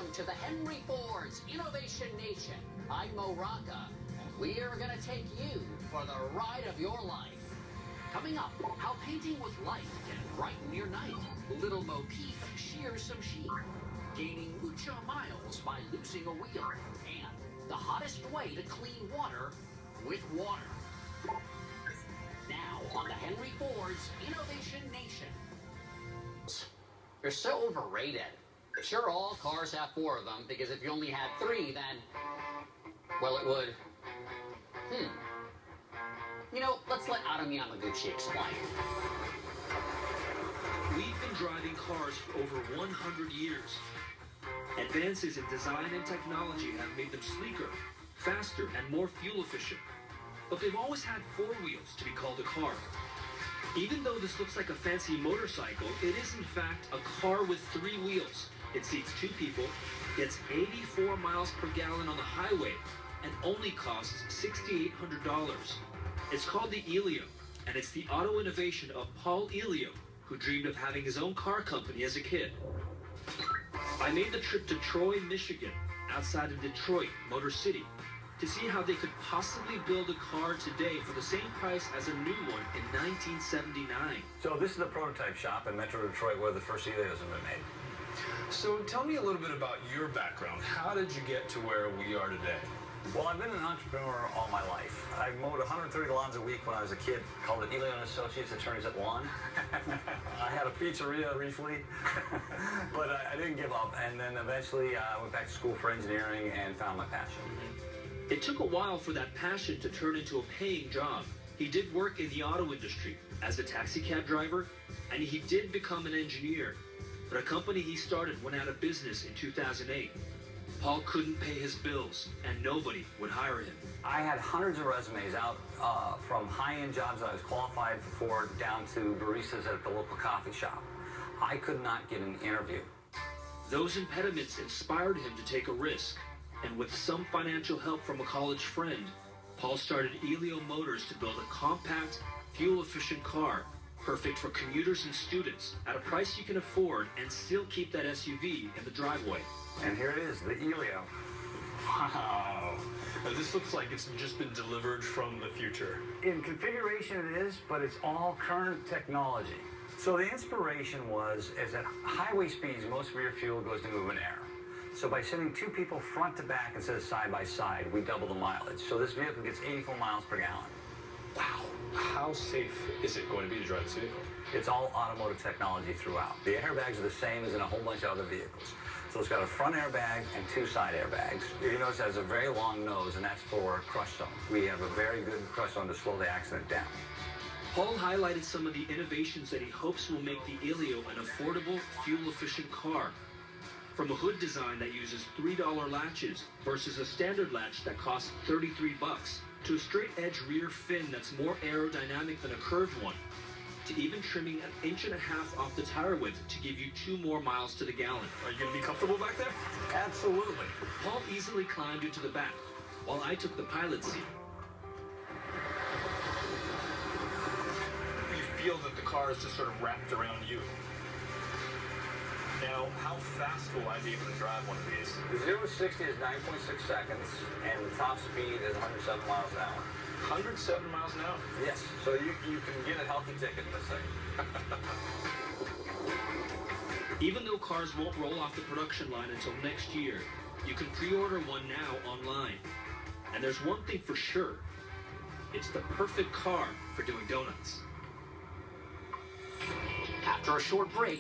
Welcome to the Henry Ford's Innovation Nation. I'm Mo Rocca, and we are going to take you for the ride of your life. Coming up, how painting with light can brighten your night. Little Mo Peep shears some sheep. Gaining mucho miles by losing a wheel. And the hottest way to clean water with water. Now, on the Henry Ford's Innovation Nation. They're so overrated. Sure, all cars have 4 of them, because if you only had 3, then, well, it would... You know, let's let Adam Yamaguchi explain. We've been driving cars for over 100 years. Advances in design and technology have made them sleeker, faster, and more fuel efficient. But they've always had 4 wheels to be called a car. Even though this looks like a fancy motorcycle, it is in fact a car with 3 wheels. It seats 2 people, gets 84 miles per gallon on the highway, and only costs $6,800. It's called the Elio, and it's the auto innovation of Paul Elio, who dreamed of having his own car company as a kid. I made the trip to Troy, Michigan, outside of Detroit, Motor City, to see how they could possibly build a car today for the same price as a new one in 1979. So this is the prototype shop in Metro Detroit where the first Elios have been made. So tell me a little bit about your background. How did you get to where we are today? Well, I've been an entrepreneur all my life. I mowed 130 lawns a week when I was a kid, called it Elio & Associates, Attorneys at Lawn. I had a pizzeria briefly, but I didn't give up. And then eventually I went back to school for engineering and found my passion. It took a while for that passion to turn into a paying job. He did work in the auto industry as a taxi cab driver, and he did become an engineer. But a company he started went out of business in 2008. Paul couldn't pay his bills, and nobody would hire him. I had hundreds of resumes out from high-end jobs that I was qualified for down to baristas at the local coffee shop. I could not get an interview. Those impediments inspired him to take a risk, and with some financial help from a college friend, Paul started Elio Motors to build a compact, fuel-efficient car perfect for commuters and students at a price you can afford and still keep that SUV in the driveway. And here it is, the Elio. Wow. Now, this looks like it's just been delivered from the future. In configuration it is, but it's all current technology. So the inspiration is at highway speeds, most of your fuel goes to moving air. So by sending 2 people front to back instead of side by side, we double the mileage. So this vehicle gets 84 miles per gallon. Wow. How safe is it going to be to drive this vehicle? It's all automotive technology throughout. The airbags are the same as in a whole bunch of other vehicles. So it's got a front airbag and 2 side airbags. You notice it has a very long nose, and that's for crush zone. We have a very good crush zone to slow the accident down. Paul highlighted some of the innovations that he hopes will make the Elio an affordable, fuel-efficient car. From a hood design that uses $3 latches versus a standard latch that costs $33, to a straight-edge rear fin that's more aerodynamic than a curved one, to even trimming 1.5 inches off the tire width to give you 2 more miles to the gallon. Are you going to be comfortable back there? Absolutely. Paul easily climbed into the back, while I took the pilot seat. You feel that the car is just sort of wrapped around you. Now, how fast will I be able to drive one of these? The 0 to 60 is 9.6 seconds, and the top speed is 107 miles an hour. 107 miles an hour? Yes, so you can get a healthy ticket in this thing. Even though cars won't roll off the production line until next year, you can pre-order one now online. And there's one thing for sure. It's the perfect car for doing donuts. After a short break,